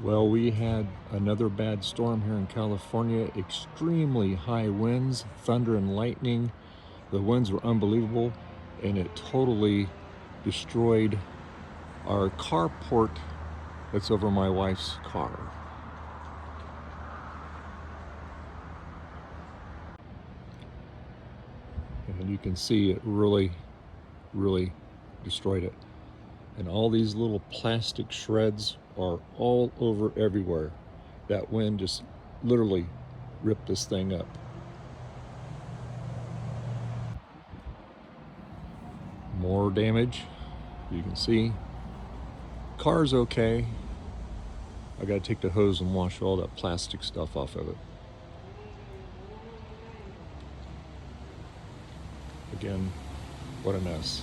Well, we had another bad storm here in California, extremely high winds, thunder and lightning. The winds were unbelievable, and it totally destroyed our carport that's over my wife's car. And you can see it really destroyed it. And all these little plastic shreds are all over everywhere. That wind just literally ripped this thing up. More damage, you can see. Car's okay. I gotta take the hose and wash all that plastic stuff off of it. Again, what a mess.